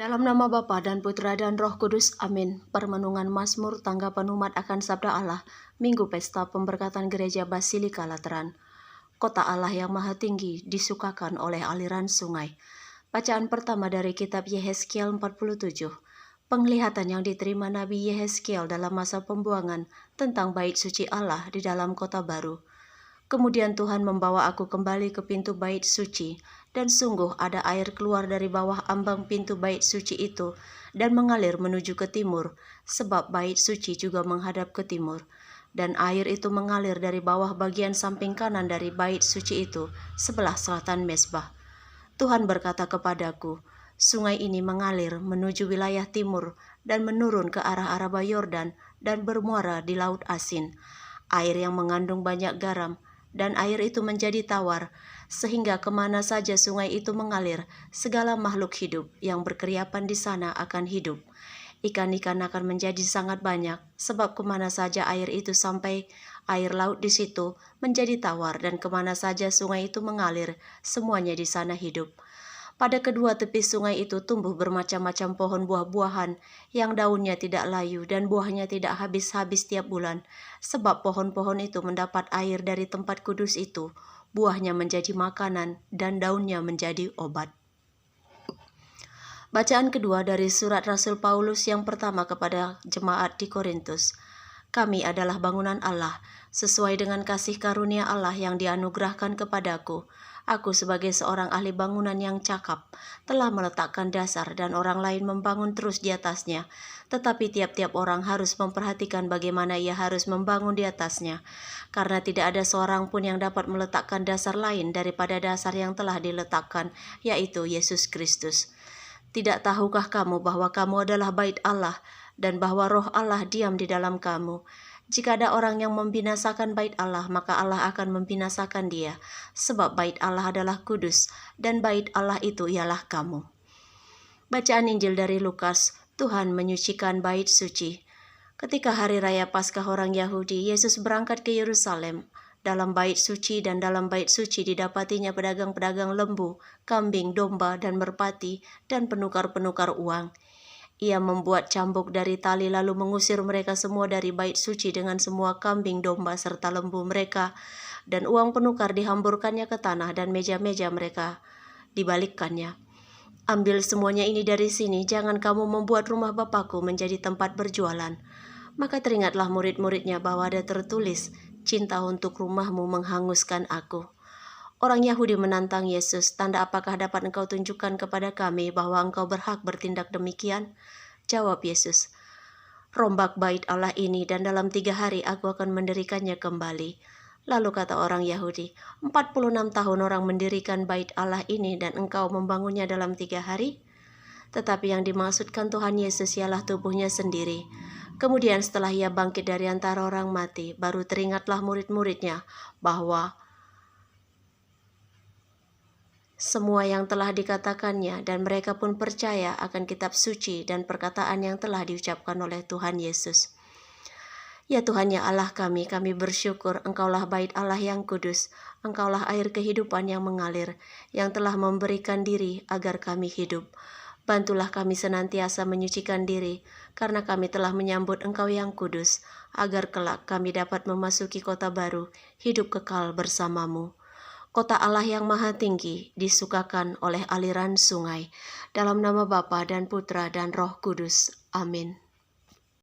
Dalam nama Bapa dan Putra dan Roh Kudus, amin. Permenungan Mazmur tanggapan umat akan Sabda Allah, Minggu Pesta Pemberkatan Gereja Basilika Lateran. Kota Allah yang Maha Tinggi disukakan oleh aliran sungai. Bacaan pertama dari kitab Yehezkiel 47. Penglihatan yang diterima Nabi Yehezkiel dalam masa pembuangan tentang bait suci Allah di dalam kota baru. Kemudian Tuhan membawa aku kembali ke pintu bait suci, dan sungguh ada air keluar dari bawah ambang pintu bait suci itu, dan mengalir menuju ke timur, sebab bait suci juga menghadap ke timur. Dan air itu mengalir dari bawah bagian samping kanan dari bait suci itu, sebelah selatan mezbah. Tuhan berkata kepadaku, sungai ini mengalir menuju wilayah timur, dan menurun ke arah Araba Yordan, dan bermuara di Laut Asin. Air yang mengandung banyak garam, dan air itu menjadi tawar, sehingga kemana saja sungai itu mengalir, segala makhluk hidup yang berkeriapan di sana akan hidup. Ikan-ikan akan menjadi sangat banyak, sebab kemana saja air itu sampai, air laut di situ menjadi tawar, dan kemana saja sungai itu mengalir, semuanya di sana hidup. Pada kedua tepi sungai itu tumbuh bermacam-macam pohon buah-buahan, yang daunnya tidak layu dan buahnya tidak habis-habis tiap bulan, sebab pohon-pohon itu mendapat air dari tempat kudus itu, buahnya menjadi makanan dan daunnya menjadi obat. Bacaan kedua dari surat Rasul Paulus yang pertama kepada jemaat di Korintus. Kami adalah bangunan Allah, sesuai dengan kasih karunia Allah yang dianugerahkan kepadaku. Aku sebagai seorang ahli bangunan yang cakap, telah meletakkan dasar dan orang lain membangun terus di atasnya. Tetapi tiap-tiap orang harus memperhatikan bagaimana ia harus membangun di atasnya. Karena tidak ada seorang pun yang dapat meletakkan dasar lain daripada dasar yang telah diletakkan, yaitu Yesus Kristus. Tidak tahukah kamu bahwa kamu adalah bait Allah, dan bahwa roh Allah diam di dalam kamu? Jika ada orang yang membinasakan bait Allah, maka Allah akan membinasakan dia, sebab bait Allah adalah kudus, dan bait Allah itu ialah kamu. Bacaan Injil dari Lukas. Tuhan menyucikan bait suci. Ketika hari raya Paskah orang Yahudi, Yesus berangkat ke Yerusalem. Dalam bait suci dan dalam bait suci didapatinya pedagang-pedagang lembu, kambing, domba, dan merpati, dan penukar-penukar uang. Ia membuat cambuk dari tali lalu mengusir mereka semua dari bait suci dengan semua kambing, domba, serta lembu mereka, dan uang penukar dihamburkannya ke tanah dan meja-meja mereka dibalikkannya. Ambil semuanya ini dari sini, jangan kamu membuat rumah Bapakku menjadi tempat berjualan. Maka teringatlah murid-muridnya bahwa ada tertulis, cinta untuk rumahmu menghanguskan aku. Orang Yahudi menantang Yesus, tanda apakah dapat engkau tunjukkan kepada kami bahwa engkau berhak bertindak demikian? Jawab Yesus, rombak bait Allah ini dan dalam 3 hari aku akan mendirikannya kembali. Lalu kata orang Yahudi, 46 tahun orang mendirikan bait Allah ini dan engkau membangunnya dalam 3 hari? Tetapi yang dimaksudkan Tuhan Yesus ialah tubuhnya sendiri. Kemudian setelah ia bangkit dari antara orang mati, baru teringatlah murid-muridnya bahwa semua yang telah dikatakannya, dan mereka pun percaya akan kitab suci dan perkataan yang telah diucapkan oleh Tuhan Yesus. Ya Tuhan, ya Allah kami bersyukur Engkaulah bait Allah yang kudus, Engkaulah air kehidupan yang mengalir, yang telah memberikan diri agar kami hidup. Bantulah kami senantiasa menyucikan diri, karena kami telah menyambut Engkau yang kudus, agar kelak kami dapat memasuki kota baru, hidup kekal bersamamu. Kota Allah yang Maha Tinggi disukakan oleh aliran sungai. Dalam nama Bapa dan Putra dan Roh Kudus. Amin.